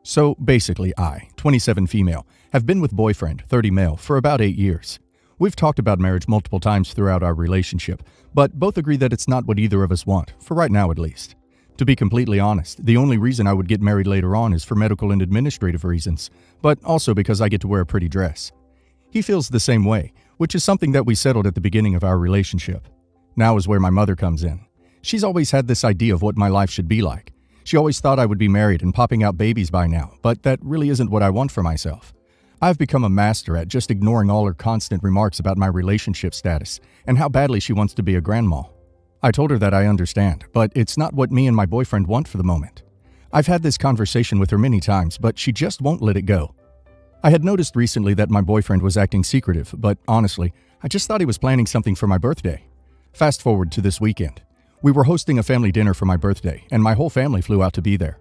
So basically, I, 27 female, have been with boyfriend, 30 male, for about 8 years. We've talked about marriage multiple times throughout our relationship, but both agree that it's not what either of us want, for right now at least. To be completely honest, the only reason I would get married later on is for medical and administrative reasons, but also because I get to wear a pretty dress. He feels the same way, which is something that we settled at the beginning of our relationship. Now is where my mother comes in. She's always had this idea of what my life should be like. She always thought I would be married and popping out babies by now, but that really isn't what I want for myself. I've become a master at just ignoring all her constant remarks about my relationship status and how badly she wants to be a grandma. I told her that I understand, but it's not what me and my boyfriend want for the moment. I've had this conversation with her many times, but she just won't let it go. I had noticed recently that my boyfriend was acting secretive, but honestly, I just thought he was planning something for my birthday. Fast forward to this weekend. We were hosting a family dinner for my birthday, and my whole family flew out to be there.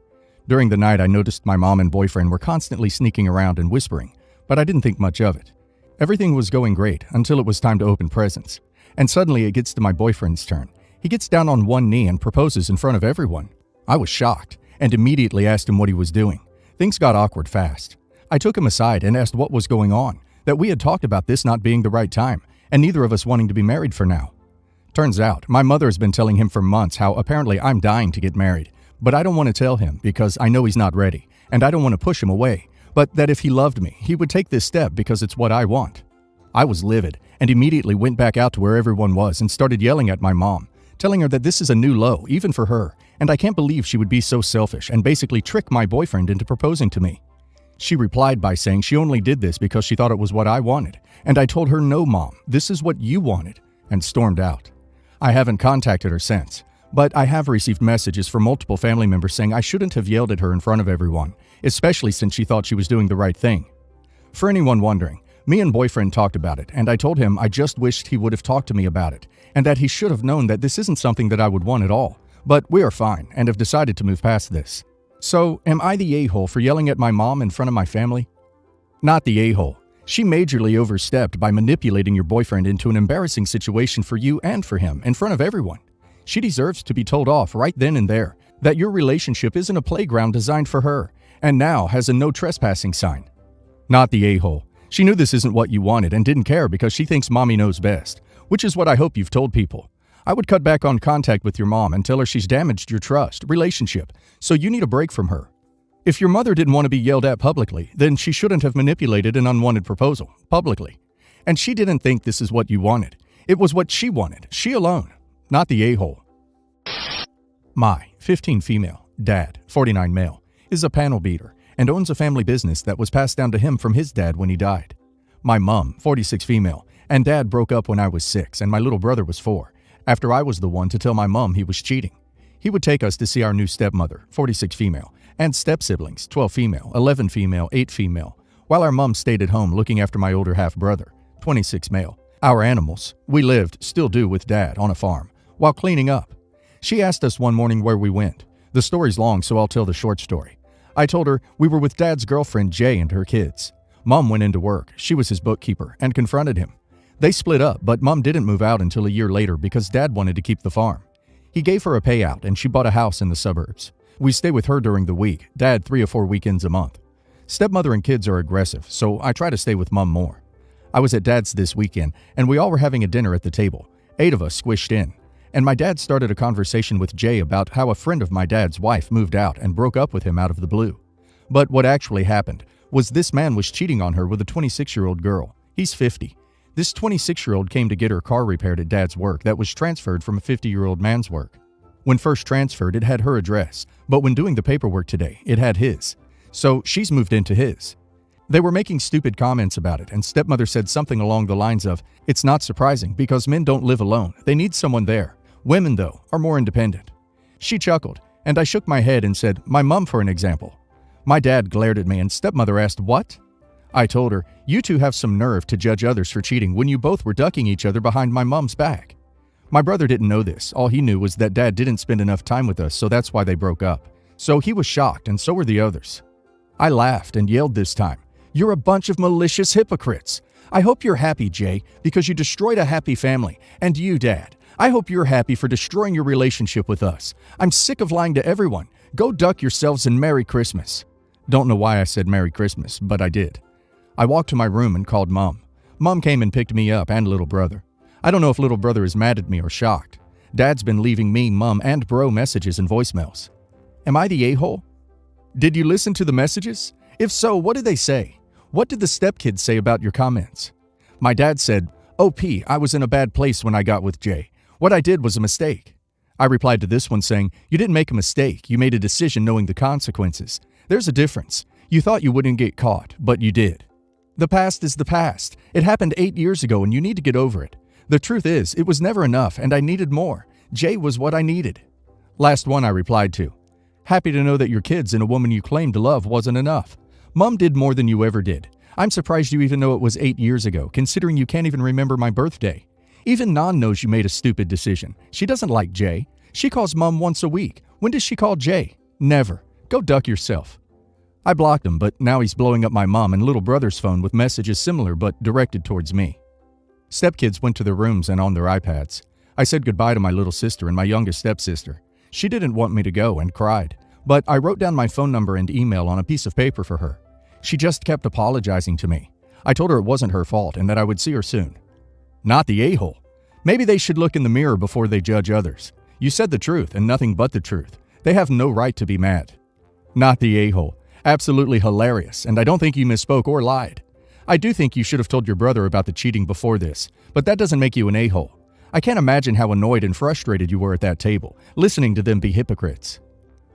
During the night, I noticed my mom and boyfriend were constantly sneaking around and whispering, but I didn't think much of it. Everything was going great until it was time to open presents. And suddenly it gets to my boyfriend's turn. He gets down on one knee and proposes in front of everyone. I was shocked and immediately asked him what he was doing. Things got awkward fast. I took him aside and asked what was going on, that we had talked about this not being the right time, and neither of us wanting to be married for now. Turns out, my mother has been telling him for months how apparently I'm dying to get married, but I don't want to tell him because I know he's not ready, and I don't want to push him away, but that if he loved me, he would take this step because it's what I want. I was livid and immediately went back out to where everyone was and started yelling at my mom, telling her that this is a new low, even for her, and I can't believe she would be so selfish and basically trick my boyfriend into proposing to me. She replied by saying she only did this because she thought it was what I wanted, and I told her, "No, Mom, this is what you wanted," and stormed out. I haven't contacted her since, but I have received messages from multiple family members saying I shouldn't have yelled at her in front of everyone, especially since she thought she was doing the right thing. For anyone wondering, me and boyfriend talked about it, and I told him I just wished he would have talked to me about it, and that he should have known that this isn't something that I would want at all, but we are fine and have decided to move past this. So, am I the a-hole for yelling at my mom in front of my family? Not the a-hole. She majorly overstepped by manipulating your boyfriend into an embarrassing situation for you and for him in front of everyone. She deserves to be told off right then and there that your relationship isn't a playground designed for her, and now has a no trespassing sign. Not the a-hole. She knew this isn't what you wanted and didn't care because she thinks mommy knows best, which is what I hope you've told people. I would cut back on contact with your mom and tell her she's damaged your trust, relationship, so you need a break from her. If your mother didn't want to be yelled at publicly, then she shouldn't have manipulated an unwanted proposal, publicly. And she didn't think this is what you wanted. It was what she wanted, she alone, not the a-hole. My, 15 female, dad, 49 male, is a panel beater and owns a family business that was passed down to him from his dad when he died. My mom, 46 female, and dad broke up when I was 6 and my little brother was 4, after I was the one to tell my mom he was cheating. He would take us to see our new stepmother, 46 female, and step-siblings, 12 female, 11 female, 8 female, while our mom stayed at home looking after my older half-brother, 26 male. Our animals, we lived, still do with dad, on a farm, while cleaning up. She asked us one morning where we went. The story's long, so I'll tell the short story. I told her we were with dad's girlfriend Jay and her kids. Mom went into work, she was his bookkeeper, and confronted him. They split up, but Mom didn't move out until a year later because Dad wanted to keep the farm. He gave her a payout and she bought a house in the suburbs. We stay with her during the week, Dad 3 or 4 weekends a month. Stepmother and kids are aggressive, so I try to stay with Mom more. I was at Dad's this weekend, and we all were having a dinner at the table, 8 of us squished in. And my dad started a conversation with Jay about how a friend of my dad's wife moved out and broke up with him out of the blue. But what actually happened was this man was cheating on her with a 26-year-old girl. He's 50. This 26-year-old came to get her car repaired at Dad's work that was transferred from a 50-year-old man's work. When first transferred, it had her address, but when doing the paperwork today, it had his. So she's moved into his. They were making stupid comments about it, and stepmother said something along the lines of, "It's not surprising because men don't live alone. They need someone there. Women, though, are more independent." She chuckled, and I shook my head and said, "My mom, for an example." My dad glared at me, and stepmother asked, "What?" I told her, "You two have some nerve to judge others for cheating when you both were ducking each other behind my mom's back." My brother didn't know this. All he knew was that Dad didn't spend enough time with us, so that's why they broke up. So he was shocked, and so were the others. I laughed and yelled this time, "You're a bunch of malicious hypocrites. I hope you're happy, Jay, because you destroyed a happy family. And you, Dad, I hope you're happy for destroying your relationship with us. I'm sick of lying to everyone. Go duck yourselves and Merry Christmas." Don't know why I said Merry Christmas, but I did. I walked to my room and called Mom. Mom came and picked me up and little brother. I don't know if little brother is mad at me or shocked. Dad's been leaving me, Mom, and bro messages and voicemails. Am I the a-hole? Did you listen to the messages? If so, what did they say? What did the stepkids say about your comments? My dad said, OP, I was in a bad place when I got with Jay. What I did was a mistake. I replied to this one saying, you didn't make a mistake. You made a decision knowing the consequences. There's a difference. You thought you wouldn't get caught, but you did. The past is the past. It happened 8 years ago and you need to get over it. The truth is, it was never enough and I needed more. Jay was what I needed. Last one I replied to. Happy to know that your kids and a woman you claimed to love wasn't enough. Mom did more than you ever did. I'm surprised you even know it was 8 years ago, considering you can't even remember my birthday. Even Non knows you made a stupid decision. She doesn't like Jay. She calls Mom once a week. When does she call Jay? Never. Go duck yourself. I blocked him, but now he's blowing up my mom and little brother's phone with messages similar but directed towards me. Stepkids went to their rooms and on their iPads. I said goodbye to my little sister and my youngest stepsister. She didn't want me to go and cried, but I wrote down my phone number and email on a piece of paper for her. She just kept apologizing to me. I told her it wasn't her fault and that I would see her soon. Not the a-hole. Maybe they should look in the mirror before they judge others. You said the truth and nothing but the truth. They have no right to be mad. Not the a-hole. Absolutely hilarious, and I don't think you misspoke or lied. I do think you should have told your brother about the cheating before this, but that doesn't make you an a-hole. I can't imagine how annoyed and frustrated you were at that table, listening to them be hypocrites.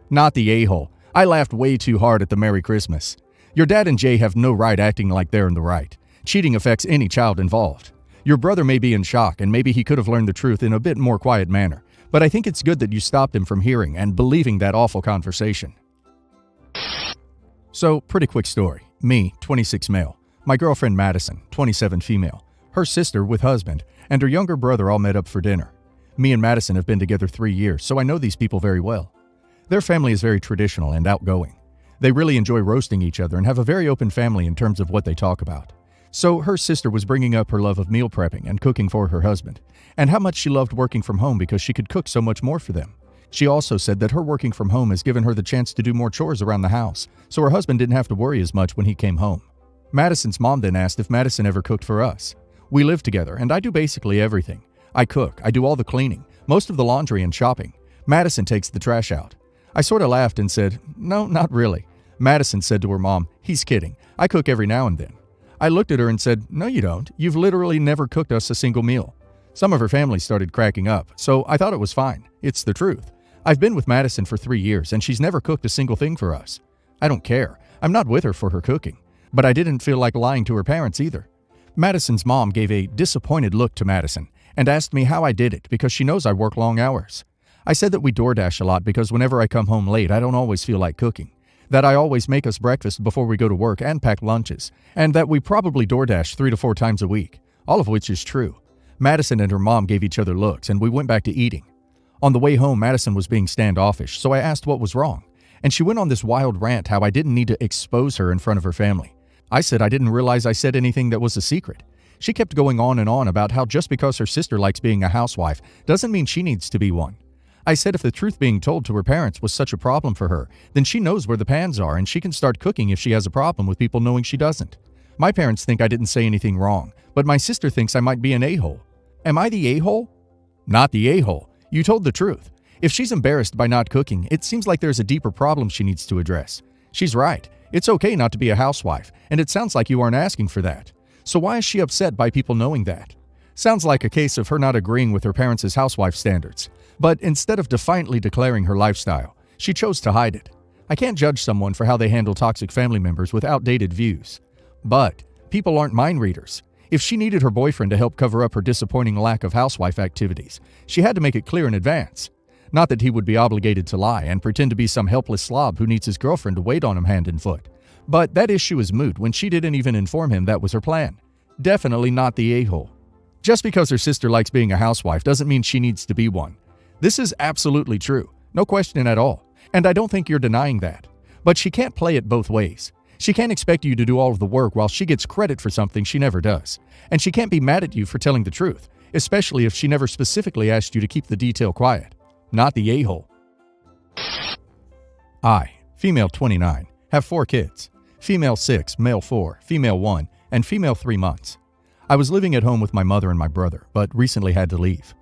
Not the a-hole. I laughed way too hard at the Merry Christmas. Your dad and Jay have no right acting like they're in the right. Cheating affects any child involved. Your brother may be in shock, and maybe he could have learned the truth in a bit more quiet manner, but I think it's good that you stopped him from hearing and believing that awful conversation. So, pretty quick story. Me, 26 male. My girlfriend Madison, 27 female. Her sister with husband, and her younger brother all met up for dinner. Me and Madison have been together 3 years, so I know these people very well. Their family is very traditional and outgoing. They really enjoy roasting each other and have a very open family in terms of what they talk about. So her sister was bringing up her love of meal prepping and cooking for her husband, and how much she loved working from home because she could cook so much more for them. She also said that her working from home has given her the chance to do more chores around the house, so her husband didn't have to worry as much when he came home. Madison's mom then asked if Madison ever cooked for us. We live together, and I do basically everything. I cook, I do all the cleaning, most of the laundry and shopping. Madison takes the trash out. I sort of laughed and said, no, not really. Madison said to her mom, he's kidding. I cook every now and then. I looked at her and said, no you don't. You've literally never cooked us a single meal. Some of her family started cracking up, so I thought it was fine. It's the truth. I've been with Madison for 3 years, and she's never cooked a single thing for us. I don't care. I'm not with her for her cooking. But I didn't feel like lying to her parents either. Madison's mom gave a disappointed look to Madison and asked me how I did it because she knows I work long hours. I said that we DoorDash a lot because whenever I come home late, I don't always feel like cooking. That I always make us breakfast before we go to work and pack lunches, and that we probably DoorDash 3 to 4 times a week, all of which is true. Madison and her mom gave each other looks, and we went back to eating. On the way home, Madison was being standoffish, so I asked what was wrong, and she went on this wild rant how I didn't need to expose her in front of her family. I said I didn't realize I said anything that was a secret. She kept going on and on about how just because her sister likes being a housewife doesn't mean she needs to be one. I said if the truth being told to her parents was such a problem for her, then she knows where the pans are and she can start cooking if she has a problem with people knowing she doesn't. My parents think I didn't say anything wrong, but my sister thinks I might be an a-hole. Am I the a-hole? Not the a-hole. You told the truth. If she's embarrassed by not cooking, it seems like there's a deeper problem she needs to address. She's right. It's okay not to be a housewife, and it sounds like you aren't asking for that. So why is she upset by people knowing that? Sounds like a case of her not agreeing with her parents' housewife standards. But instead of defiantly declaring her lifestyle, she chose to hide it. I can't judge someone for how they handle toxic family members with outdated views. But people aren't mind readers. If she needed her boyfriend to help cover up her disappointing lack of housewife activities, she had to make it clear in advance. Not that he would be obligated to lie and pretend to be some helpless slob who needs his girlfriend to wait on him hand and foot. But that issue is moot when she didn't even inform him that was her plan. Definitely not the a-hole. Just because her sister likes being a housewife doesn't mean she needs to be one. This is absolutely true, no question at all, and I don't think you're denying that. But she can't play it both ways. She can't expect you to do all of the work while she gets credit for something she never does. And she can't be mad at you for telling the truth, especially if she never specifically asked you to keep the detail quiet. Not the a-hole. I, female 29, Have 4 kids. Female 6, male 4, female 1, and female 3 months. I was living at home with my mother and my brother, but recently had to leave.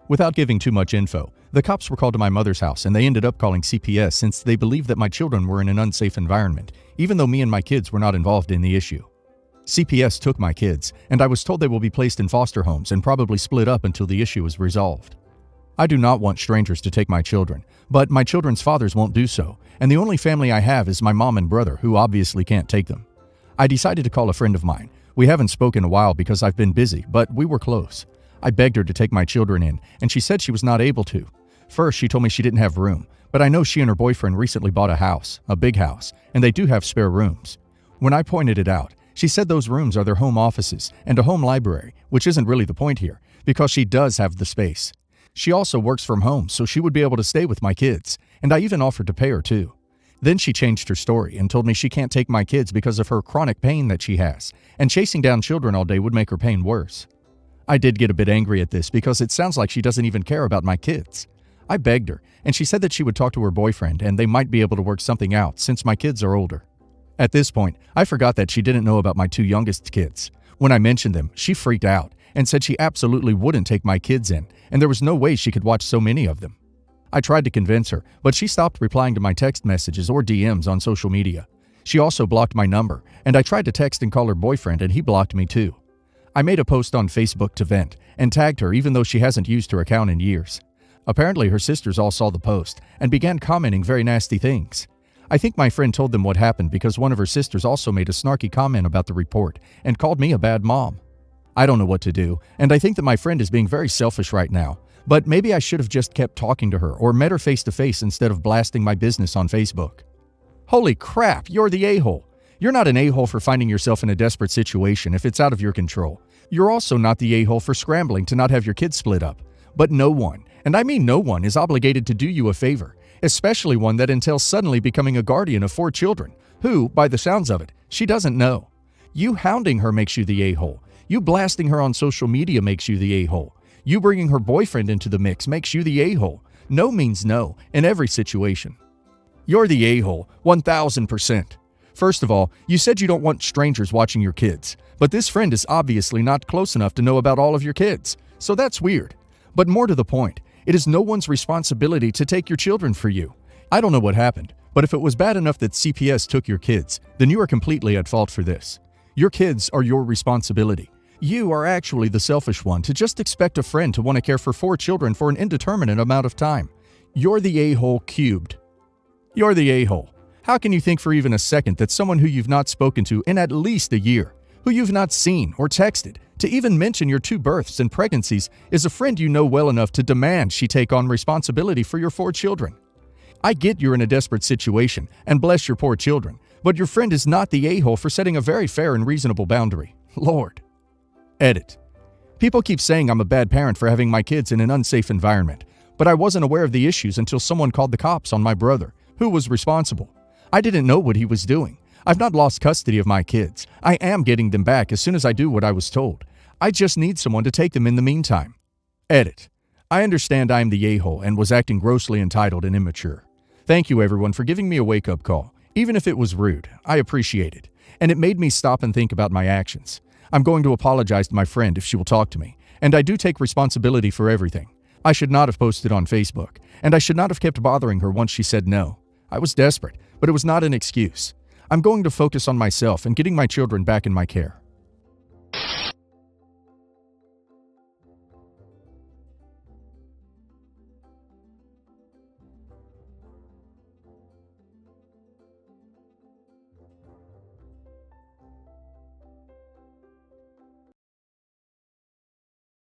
Without giving too much info, the cops were called to my mother's house and they ended up calling CPS since they believed that my children were in an unsafe environment, even though me and my kids were not involved in the issue. CPS took my kids, and I was told they will be placed in foster homes and probably split up until the issue is resolved. I do not want strangers to take my children, but my children's fathers won't do so, and the only family I have is my mom and brother, who obviously can't take them. I decided to call a friend of mine. We haven't spoken in a while because I've been busy, but we were close. I begged her to take my children in, and she said she was not able to. First, she told me she didn't have room, but I know she and her boyfriend recently bought a house, a big house, and they do have spare rooms. When I pointed it out, she said those rooms are their home offices and a home library, which isn't really the point here, because she does have the space. She also works from home, so she would be able to stay with my kids, and I even offered to pay her too. Then she changed her story and told me she can't take my kids because of her chronic pain that she has, and chasing down children all day would make her pain worse. I did get a bit angry at this because it sounds like she doesn't even care about my kids. I begged her, and she said that she would talk to her boyfriend and they might be able to work something out since my kids are older. At this point, I forgot that she didn't know about my 2 youngest kids. When I mentioned them, she freaked out and said she absolutely wouldn't take my kids in, and there was no way she could watch so many of them. I tried to convince her, but she stopped replying to my text messages or DMs on social media. She also blocked my number, and I tried to text and call her boyfriend and he blocked me too. I made a post on Facebook to vent and tagged her even though she hasn't used her account in years. Apparently her sisters all saw the post and began commenting very nasty things. I think my friend told them what happened because one of her sisters also made a snarky comment about the report and called me a bad mom. I don't know what to do, and I think that my friend is being very selfish right now, but maybe I should have just kept talking to her or met her face to face instead of blasting my business on Facebook. Holy crap, you're the a-hole. You're not an a-hole for finding yourself in a desperate situation if it's out of your control. You're also not the a-hole for scrambling to not have your kids split up. But no one, and I mean no one, is obligated to do you a favor, especially one that entails suddenly becoming a guardian of 4 children, who, by the sounds of it, she doesn't know. You hounding her makes you the a-hole. You blasting her on social media makes you the a-hole. You bringing her boyfriend into the mix makes you the a-hole. No means no, in every situation. You're the a-hole, 1000%. First of all, you said you don't want strangers watching your kids, but this friend is obviously not close enough to know about all of your kids, so that's weird. But more to the point, it is no one's responsibility to take your children for you. I don't know what happened, but if it was bad enough that CPS took your kids, then you are completely at fault for this. Your kids are your responsibility. You are actually the selfish one to just expect a friend to want to care for 4 children for an indeterminate amount of time. You're the a-hole cubed. You're the a-hole. How can you think for even a second that someone who you've not spoken to in at least a year, who you've not seen or texted, to even mention your 2 births and pregnancies, is a friend you know well enough to demand she take on responsibility for your 4 children? I get you're in a desperate situation, and bless your poor children, but your friend is not the a-hole for setting a very fair and reasonable boundary. Lord. Edit. People keep saying I'm a bad parent for having my kids in an unsafe environment, but I wasn't aware of the issues until someone called the cops on my brother, who was responsible. I didn't know what he was doing. I've not lost custody of my kids. I am getting them back as soon as I do what I was told. I just need someone to take them in the meantime. Edit. I understand I am the a-hole and was acting grossly entitled and immature. Thank you everyone for giving me a wake-up call. Even if it was rude, I appreciate it. And it made me stop and think about my actions. I'm going to apologize to my friend if she will talk to me. And I do take responsibility for everything. I should not have posted on Facebook. And I should not have kept bothering her once she said no. I was desperate, but it was not an excuse. I'm going to focus on myself and getting my children back in my care.